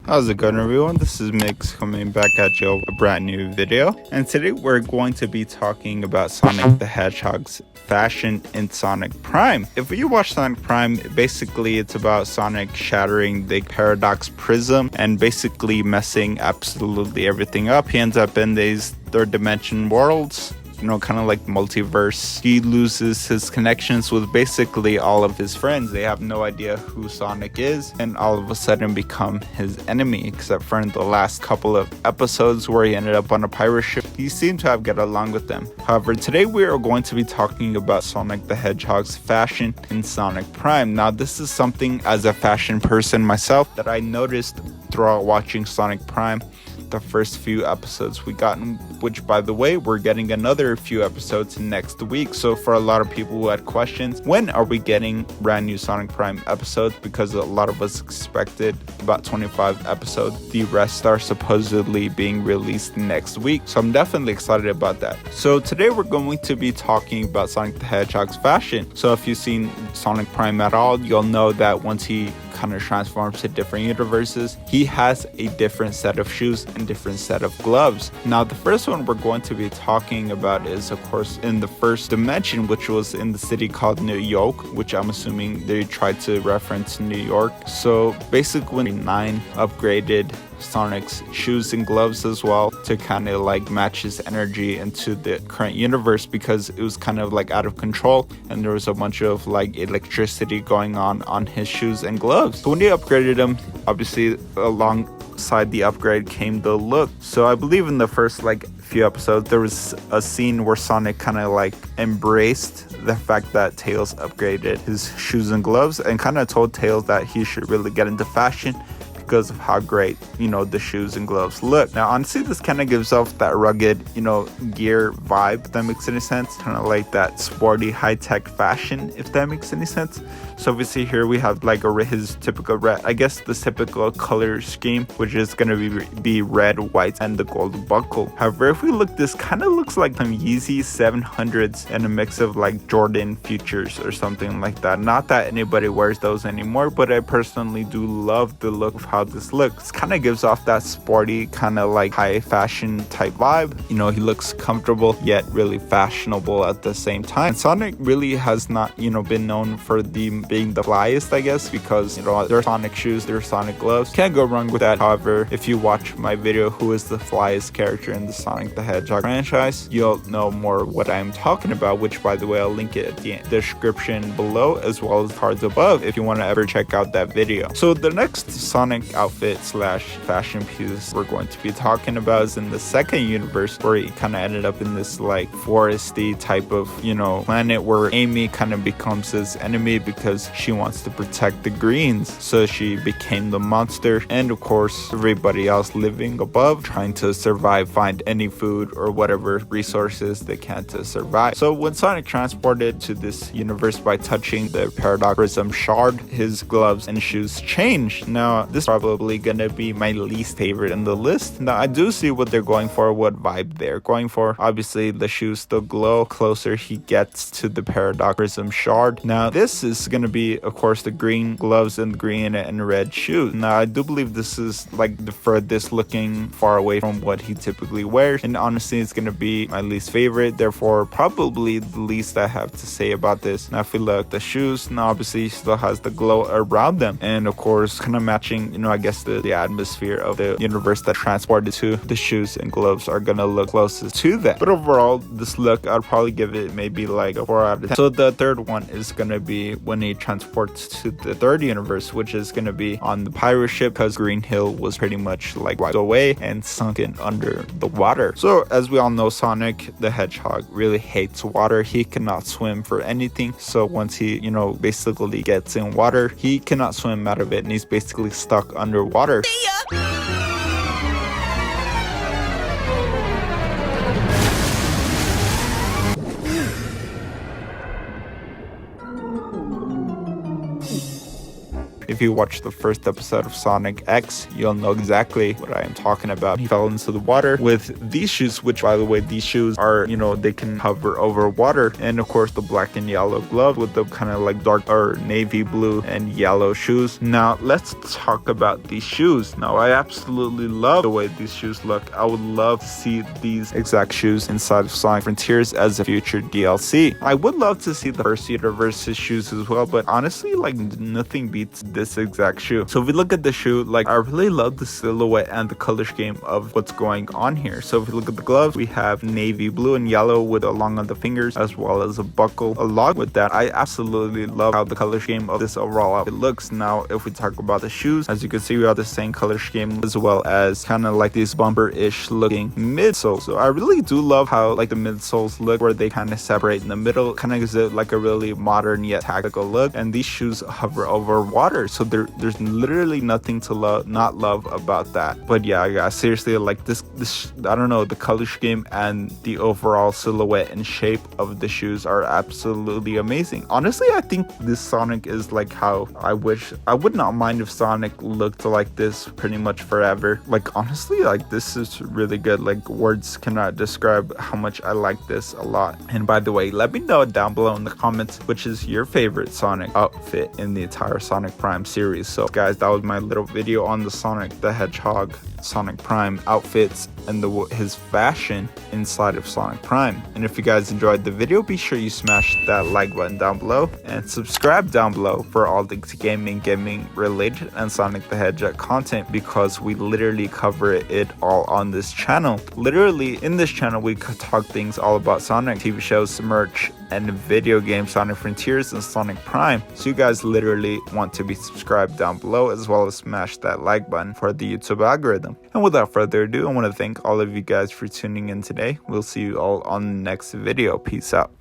How's it going, everyone? This is Mix coming back at you with a brand new video, and today we're going to be talking about Sonic the Hedgehog's fashion in Sonic Prime. If you watch Sonic Prime, basically it's about Sonic shattering the Paradox Prism and basically messing absolutely everything up. He ends up in these third dimension worlds, kind of like multiverse. He loses his connections with basically all of his friends. They have no idea who Sonic is, and all of a sudden become his enemy, except for in the last couple of episodes where he ended up on a pirate ship. He seemed to have get along with them. However, today we are going to be talking about Sonic the Hedgehog's fashion in Sonic Prime. Now, this is something as a fashion person myself that I noticed throughout watching Sonic Prime. The first few episodes we gotten, which by the way, we're getting another few episodes next week. So for a lot of people who had questions, when are we getting brand new Sonic Prime episodes? Because a lot of us expected about 25 episodes. The rest are supposedly being released next week. So I'm definitely excited about that. So today we're going to be talking about Sonic the Hedgehog's fashion. So if you've seen Sonic Prime at all, you'll know that once he kind of transforms to different universes, he has a different set of shoes and different set of gloves. Now, the first one we're going to be talking about is, of course, in the first dimension, which was in the city called New York, which I'm assuming they tried to reference New York. So basically, 9 upgraded Sonic's shoes and gloves as well to kind of like match his energy into the current universe, because it was kind of like out of control and there was a bunch of like electricity going on his shoes and gloves. So when he upgraded them, obviously alongside the upgrade came the look. So I believe in the first few episodes there was a scene where Sonic kind of like embraced the fact that Tails upgraded his shoes and gloves and kind of told Tails that he should really get into fashion because of how great, the shoes and gloves look. Now, honestly, this kind of gives off that rugged, gear vibe, if that makes any sense. Kind of like that sporty, high-tech fashion, if that makes any sense. So obviously here we have like his typical red, I guess the typical color scheme, which is going to be red, white, and the gold buckle. However, if we look, this kind of looks like some Yeezy 700s and a mix of like Jordan Futures or something like that. Not that anybody wears those anymore, but I personally do love the look of how this looks. Kind of gives off that sporty kind of like high fashion type vibe. He looks comfortable yet really fashionable at the same time. And Sonic really has not been known for being the flyest, I guess, because they're Sonic shoes, they're Sonic gloves. Can't go wrong with that. However, if you watch my video who is the flyest character in the Sonic the Hedgehog franchise, you'll know more what I'm talking about, which by the way I'll link it at the description below as well as cards above if you want to ever check out that video. So the next Sonic outfit slash fashion piece we're going to be talking about is in the second universe, where he kind of ended up in this like foresty type of planet where Amy kind of becomes his enemy because she wants to protect the greens. So she became the monster, and of course everybody else living above trying to survive, find any food or whatever resources they can to survive. So when Sonic transported to this universe by touching the Paradox Prism shard, his gloves and shoes changed. Now this probably gonna be my least favorite in the list. Now I do see what they're going for, what vibe they're going for. Obviously the shoes still glow closer he gets to the Paradox Prism shard. Now this is gonna be, of course, the green gloves and green and red shoes. Now I do believe this is like the furthest looking far away from what he typically wears, and honestly it's gonna be my least favorite, therefore probably the least I have to say about this. Now if we look at the shoes, now obviously he still has the glow around them, and of course kind of matching I guess the atmosphere of the universe that transported to. The shoes and gloves are gonna look closest to that. But overall, this look, I'd probably give it maybe like a 4 out of 10. So the third one is gonna be when he transports to the third universe, which is gonna be on the pirate ship, because Green Hill was pretty much like wiped away and sunken under the water. So as we all know, Sonic the Hedgehog really hates water. He cannot swim for anything. So once he basically gets in water, he cannot swim out of it, and he's basically stuck underwater. If you watch the first episode of Sonic X, you'll know exactly what I am talking about. He fell into the water with these shoes, which by the way, these shoes are, they can hover over water. And of course the black and yellow glove with the kind of like dark or navy blue and yellow shoes. Now let's talk about these shoes. Now I absolutely love the way these shoes look. I would love to see these exact shoes inside of Sonic Frontiers as a future DLC. I would love to see the first universe's shoes as well, but honestly, like nothing beats this exact shoe. So if we look at the shoe, like I really love the silhouette and the color scheme of what's going on here. So if we look at the gloves, we have navy blue and yellow with along on the fingers, as well as a buckle along with that. I absolutely love how the color scheme of this overall outfit looks. Now if we talk about the shoes, as you can see, we have the same color scheme as well as kind of like these bumper-ish looking midsoles. So I really do love how like the midsoles look, where they kind of separate in the middle, kind of gives it like a really modern yet tactical look. And these shoes hover over water, so there's literally nothing to not love about that. But yeah, guys, seriously, like this I don't know, the color scheme and the overall silhouette and shape of the shoes are absolutely amazing. Honestly, I think this Sonic is like how I would not mind if Sonic looked like this pretty much forever. Like honestly, like this is really good. Like words cannot describe how much I like this a lot. And by the way, let me know down below in the comments which is your favorite Sonic outfit in the entire Sonic Prime series. So guys, that was my little video on the Sonic the Hedgehog Sonic Prime outfits and his fashion inside of Sonic Prime. And if you guys enjoyed the video, be sure you smash that like button down below and subscribe down below for all the gaming related and Sonic the Hedgehog content, because we literally cover it all on this channel. Literally in this channel we could talk things all about Sonic, TV shows, merch, and video games, Sonic Frontiers and Sonic Prime. So you guys literally want to be subscribed down below, as well as smash that like button for the YouTube algorithm. And without further ado, I want to thank all of you guys for tuning in today. We'll see you all on the next video. Peace out.